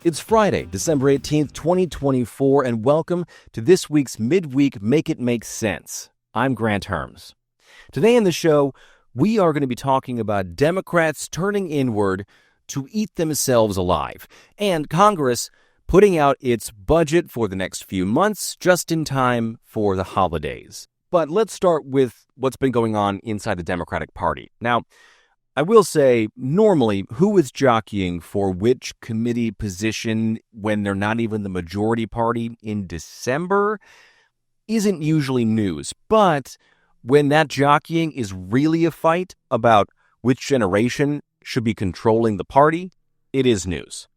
It's Friday, December 18th, 2024, and welcome to this week's Midweek Make It Make Sense. I'm Granthermes. Today in the show, we are going to be talking about Democrats turning inward to eat themselves alive, and Congress putting out its budget for the next few months just in time for the holidays. But let's start with what's been going on inside the Democratic Party. Now, I will say, normally, who is jockeying for which committee position when they're not even the majority party in December isn't usually news. But when that jockeying is really a fight about which generation should be controlling the party, it is news.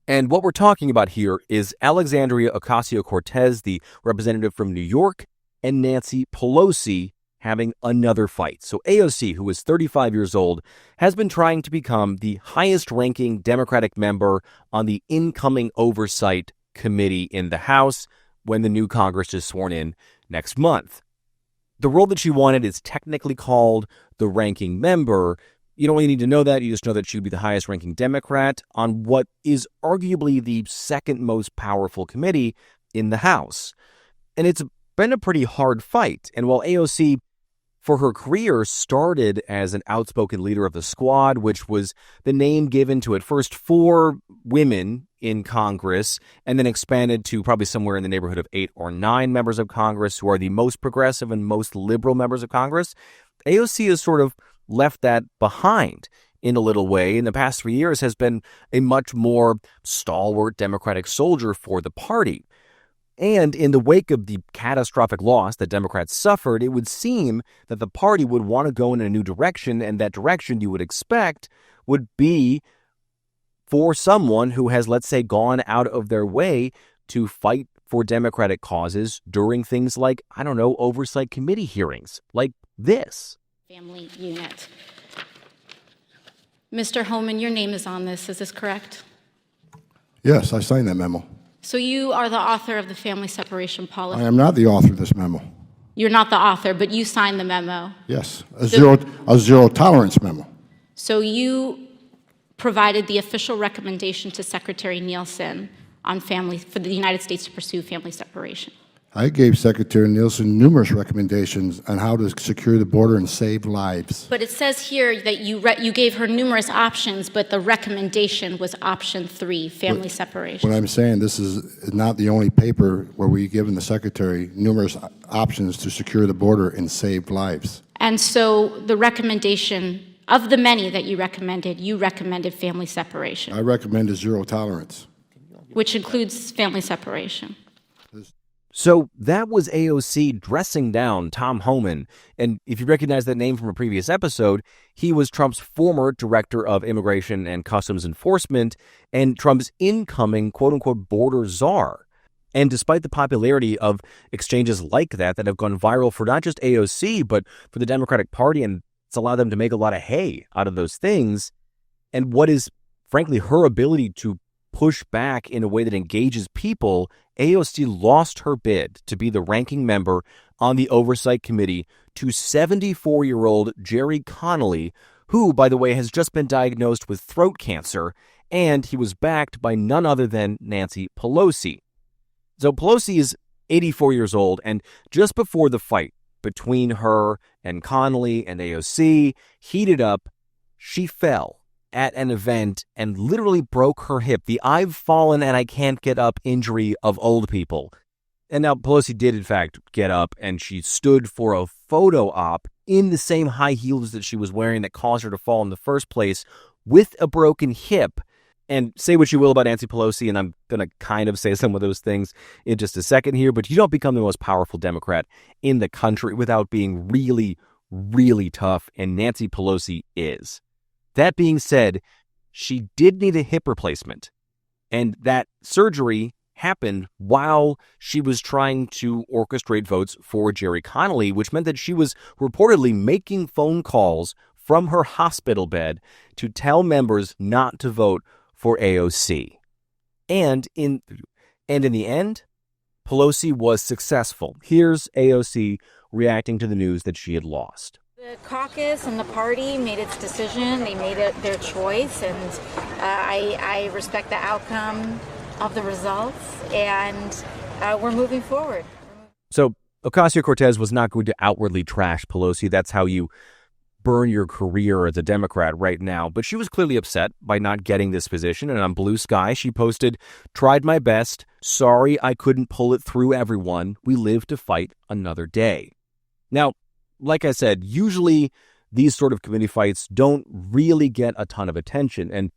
And what we're talking about here is Alexandria Ocasio-Cortez, the representative from New York, and Nancy Pelosi having another fight. So AOC, who is 35 years old, has been trying to become the highest-ranking Democratic member on the incoming Oversight Committee in the House when the new Congress is sworn in next month. The role that she wanted is technically called the ranking member. You don't really need to know that. You just know that she would be the highest-ranking Democrat on what is arguably the second most powerful committee in the House. And it's been a pretty hard fight. And while AOC for her career started as an outspoken leader of the squad, which was the name given to at first 4 women in Congress, and then expanded to probably somewhere in the neighborhood of 8 or 9 members of Congress who are the most progressive and most liberal members of Congress. AOC has sort of left that behind in a little way. In the past 3 years has been a much more stalwart Democratic soldier for the party. And in the wake of the catastrophic loss that Democrats suffered, it would seem that the party would want to go in a new direction, and that direction you would expect would be for someone who has, let's say, gone out of their way to fight for Democratic causes during things like, oversight committee hearings, like this. Family unit. Mr. Homan, your name is on this. Is this correct? Yes, I signed that memo. So you are the author of the family separation policy. I am not the author of this memo. You're not the author, but you signed the memo. Yes, a zero tolerance memo. So you provided the official recommendation to Secretary Nielsen on for the United States to pursue family separation. I gave Secretary Nielsen numerous recommendations on how to secure the border and save lives. But it says here that you gave her numerous options, but the recommendation was option 3, family separation. What I'm saying, this is not the only paper where we've given the Secretary numerous options to secure the border and save lives. And so the recommendation, of the many that you recommended family separation. I recommended zero tolerance. Which includes family separation. So that was AOC dressing down Tom Homan. And if you recognize that name from a previous episode, he was Trump's former director of immigration and customs enforcement and Trump's incoming quote-unquote border czar. And despite the popularity of exchanges like that have gone viral for not just AOC, but for the Democratic Party, and it's allowed them to make a lot of hay out of those things, and what is, frankly, her ability to push back in a way that engages people, AOC lost her bid to be the ranking member on the Oversight Committee to 74-year-old Jerry Connolly, who, by the way, has just been diagnosed with throat cancer, and he was backed by none other than Nancy Pelosi. So Pelosi is 84 years old, and just before the fight between her and Connolly and AOC heated up, she fell at an event and literally broke her hip, the "I've fallen and I can't get up" injury of old people. And now Pelosi did, in fact, get up, and she stood for a photo op in the same high heels that she was wearing that caused her to fall in the first place with a broken hip. And say what you will about Nancy Pelosi, and I'm going to kind of say some of those things in just a second here, but you don't become the most powerful Democrat in the country without being really, really tough, and Nancy Pelosi is. That being said, she did need a hip replacement, and that surgery happened while she was trying to orchestrate votes for Jerry Connolly, which meant that she was reportedly making phone calls from her hospital bed to tell members not to vote for AOC. And in the end, Pelosi was successful. Here's AOC reacting to the news that she had lost. The caucus and the party made its decision. They made it their choice, and I respect the outcome of the results, and we're moving forward. So Ocasio-Cortez was not going to outwardly trash Pelosi. That's how you burn your career as a Democrat right now. But she was clearly upset by not getting this position. And on Bluesky, she posted, "Tried my best. Sorry I couldn't pull it through, everyone. We live to fight another day." Now, like I said, usually these sort of committee fights don't really get a ton of attention. And,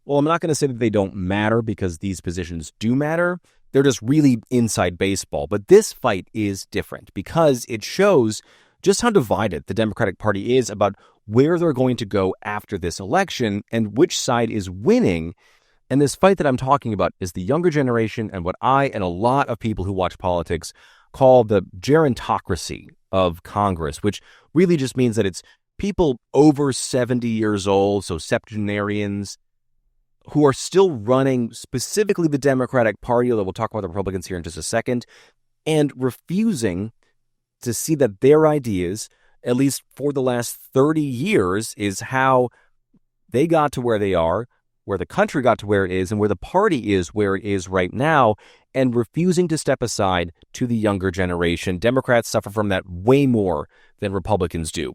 well, I'm not going to say that they don't matter, because these positions do matter. They're just really inside baseball. But this fight is different because it shows just how divided the Democratic Party is about where they're going to go after this election and which side is winning. And this fight that I'm talking about is the younger generation and what I and a lot of people who watch politics call the gerontocracy of Congress, which really just means that it's people over 70 years old, so septuagenarians, who are still running specifically the Democratic Party, although we'll talk about the Republicans here in just a second, and refusing to see that their ideas, at least for the last 30 years, is how they got to where they are, where the country got to where it is, and where the party is where it is right now, and refusing to step aside to the younger generation. Democrats suffer from that way more than Republicans do.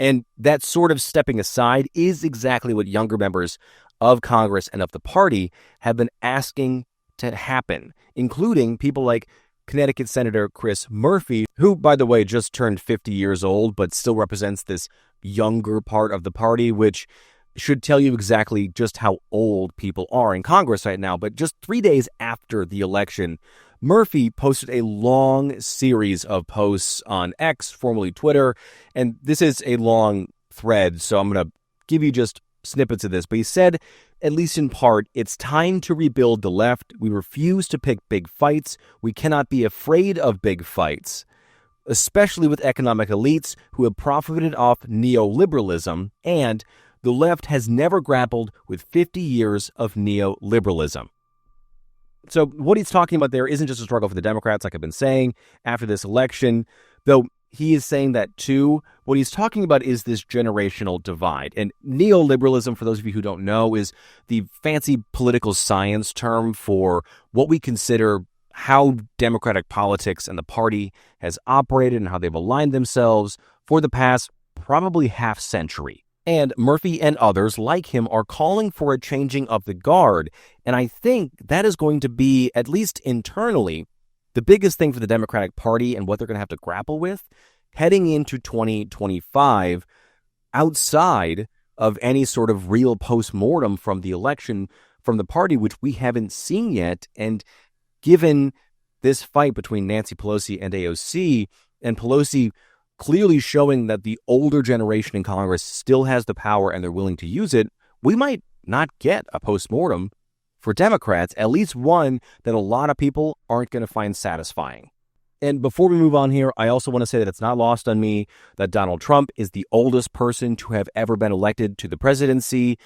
And that sort of stepping aside is exactly what younger members of Congress and of the party have been asking to happen, including people like Connecticut Senator Chris Murphy, who, by the way, just turned 50 years old, but still represents this younger part of the party, which should tell you exactly just how old people are in Congress right now. But just 3 days after the election, Murphy posted a long series of posts on X, formerly Twitter, and this is a long thread, so I'm going to give you just snippets of this. But he said, at least in part, "It's time to rebuild the left. We refuse to pick big fights. We cannot be afraid of big fights, especially with economic elites who have profited off neoliberalism, and the left has never grappled with 50 years of neoliberalism." So what he's talking about there isn't just a struggle for the Democrats, like I've been saying, after this election, though he is saying that too. What he's talking about is this generational divide. And neoliberalism, for those of you who don't know, is the fancy political science term for what we consider how Democratic politics and the party has operated and how they've aligned themselves for the past probably half century. And Murphy and others like him are calling for a changing of the guard. And I think that is going to be, at least internally, the biggest thing for the Democratic Party and what they're going to have to grapple with heading into 2025, outside of any sort of real postmortem from the election from the party, which we haven't seen yet. And given this fight between Nancy Pelosi and AOC, and Pelosi clearly showing that the older generation in Congress still has the power and they're willing to use it, we might not get a postmortem for Democrats, at least one that a lot of people aren't going to find satisfying. And before we move on here, I also want to say that it's not lost on me that Donald Trump is the oldest person to have ever been elected to the presidency.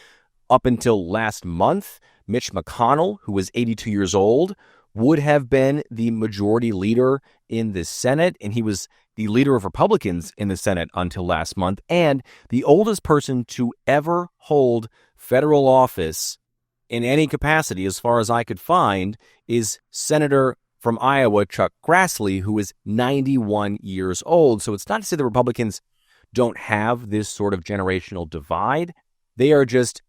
Up until last month, Mitch McConnell, who was 82 years old, would have been the majority leader in the Senate, and he was the leader of Republicans in the Senate until last month. And the oldest person to ever hold federal office in any capacity, as far as I could find, is Senator from Iowa, Chuck Grassley, who is 91 years old. So it's not to say the Republicans don't have this sort of generational divide. They are just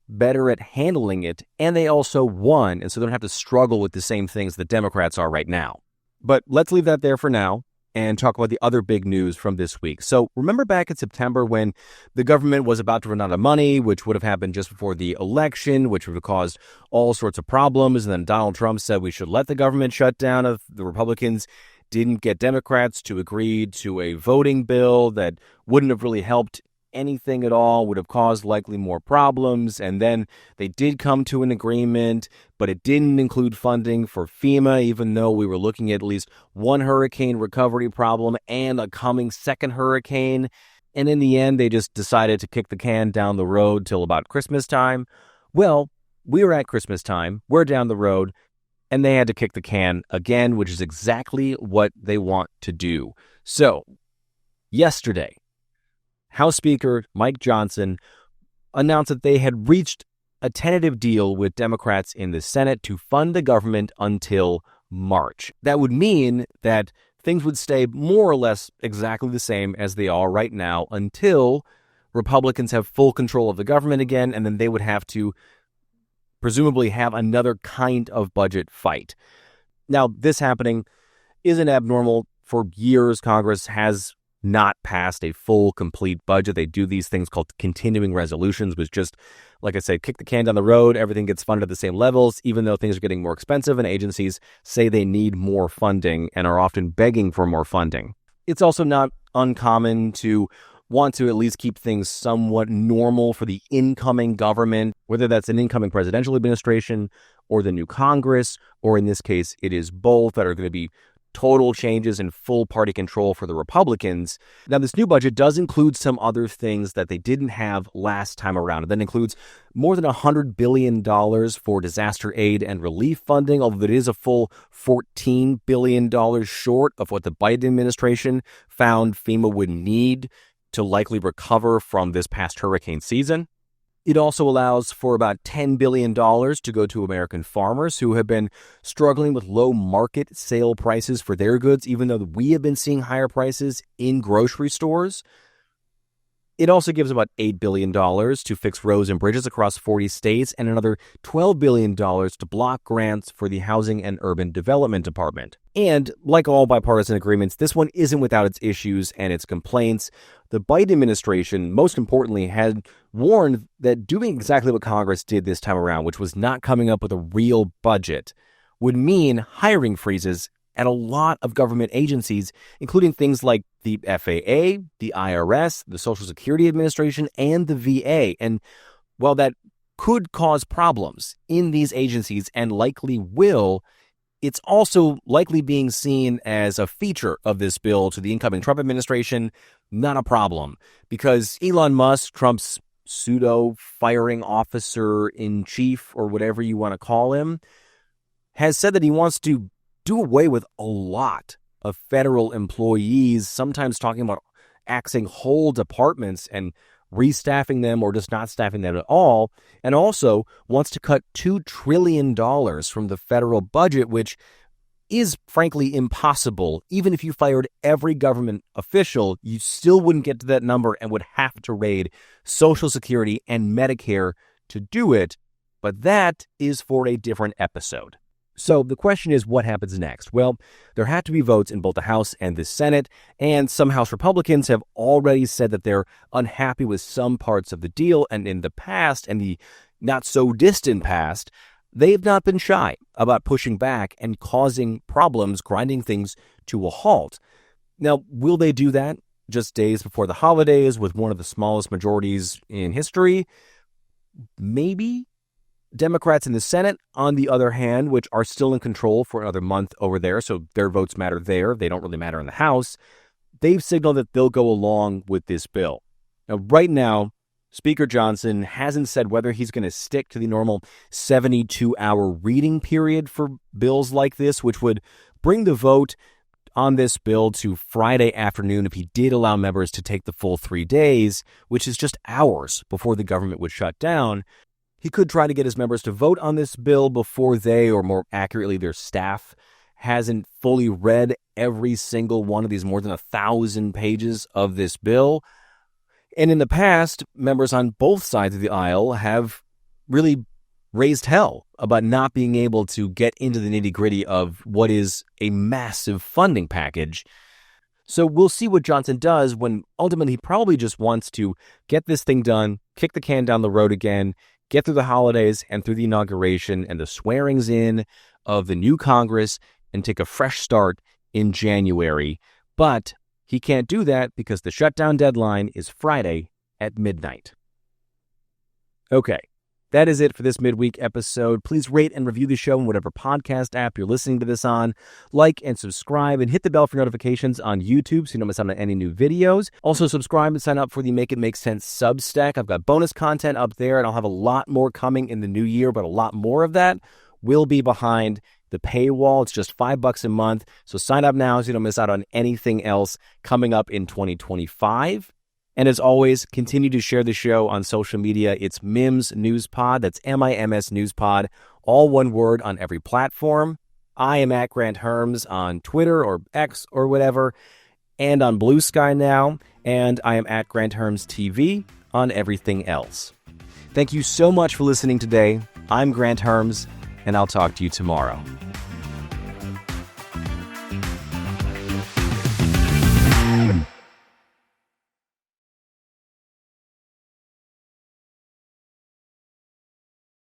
better at handling it, and they also won, and so they don't have to struggle with the same things that Democrats are right now. But let's leave that there for now and talk about the other big news from this week. So remember back in September when the government was about to run out of money, which would have happened just before the election, which would have caused all sorts of problems. And then Donald Trump said we should let the government shut down if the Republicans didn't get Democrats to agree to a voting bill that wouldn't have really helped anything at all, would have caused likely more problems. And then they did come to an agreement, but it didn't include funding for FEMA, even though we were looking at least one hurricane recovery problem and a coming second hurricane. And in the end, they just decided to kick the can down the road till about Christmas time. Well, we were at Christmas time, we're down the road, and they had to kick the can again, which is exactly what they want to do. So, yesterday, House Speaker Mike Johnson announced that they had reached a tentative deal with Democrats in the Senate to fund the government until March. That would mean that things would stay more or less exactly the same as they are right now until Republicans have full control of the government again, and then they would have to presumably have another kind of budget fight. Now, this happening isn't abnormal. For years, Congress has not passed a full, complete budget. They do these things called continuing resolutions, which just, like I said, kick the can down the road. Everything gets funded at the same levels, even though things are getting more expensive and agencies say they need more funding and are often begging for more funding. It's also not uncommon to want to at least keep things somewhat normal for the incoming government, whether that's an incoming presidential administration or the new Congress, or in this case, it is both that are going to be total changes and full party control for the Republicans. Now, this new budget does include some other things that they didn't have last time around. That includes more than $100 billion for disaster aid and relief funding, although it is a full $14 billion short of what the Biden administration found FEMA would need to likely recover from this past hurricane season. It also allows for about $10 billion to go to American farmers who have been struggling with low market sale prices for their goods, even though we have been seeing higher prices in grocery stores. It also gives about $8 billion to fix roads and bridges across 40 states and another $12 billion to block grants for the Housing and Urban Development Department. And like all bipartisan agreements, this one isn't without its issues and its complaints. The Biden administration, most importantly, had warned that doing exactly what Congress did this time around, which was not coming up with a real budget, would mean hiring freezes at a lot of government agencies, including things like the FAA, the IRS, the Social Security Administration, and the VA. And while that could cause problems in these agencies and likely will, it's also likely being seen as a feature of this bill to the incoming Trump administration, not a problem, because Elon Musk, Trump's pseudo-firing officer-in-chief, or whatever you want to call him, has said that he wants to do away with a lot of federal employees, sometimes talking about axing whole departments and restaffing them or just not staffing them at all, and also wants to cut $2 trillion from the federal budget, which is frankly impossible. Even if you fired every government official, you still wouldn't get to that number and would have to raid Social Security and Medicare to do it. But that is for a different episode. So the question is, what happens next? Well, there had to be votes in both the House and the Senate, and some House Republicans have already said that they're unhappy with some parts of the deal, and in the past, and the not-so-distant past, they've not been shy about pushing back and causing problems, grinding things to a halt. Now, will they do that just days before the holidays with one of the smallest majorities in history? Maybe. Democrats in the Senate, on the other hand, which are still in control for another month over there, so their votes matter there. They don't really matter in the House. They've signaled that they'll go along with this bill. Now, right now, Speaker Johnson hasn't said whether he's going to stick to the normal 72-hour reading period for bills like this, which would bring the vote on this bill to Friday afternoon if he did allow members to take the full 3 days, which is just hours before the government would shut down. He could try to get his members to vote on this bill before they, or more accurately, their staff, hasn't fully read every single one of these more than 1,000 pages of this bill. And in the past, members on both sides of the aisle have really raised hell about not being able to get into the nitty-gritty of what is a massive funding package. So we'll see what Johnson does when ultimately he probably just wants to get this thing done, kick the can down the road again, get through the holidays and through the inauguration and the swearings in of the new Congress and take a fresh start in January. But he can't do that because the shutdown deadline is Friday at midnight. Okay, that is it for this midweek episode. Please rate and review the show in whatever podcast app you're listening to this on. Like and subscribe and hit the bell for notifications on YouTube so you don't miss out on any new videos. Also subscribe and sign up for the Make It Make Sense Substack. I've got bonus content up there and I'll have a lot more coming in the new year, but a lot more of that will be behind the paywall. It's just $5 a month. So sign up now so you don't miss out on anything else coming up in 2025. And as always, continue to share the show on social media. It's MIMS News Pod. That's MIMS News Pod. All one word on every platform. I am at Grant Herms on Twitter or X or whatever, and on Bluesky now. And I am at Grant Herms TV on everything else. Thank you so much for listening today. I'm Grant Herms, and I'll talk to you tomorrow.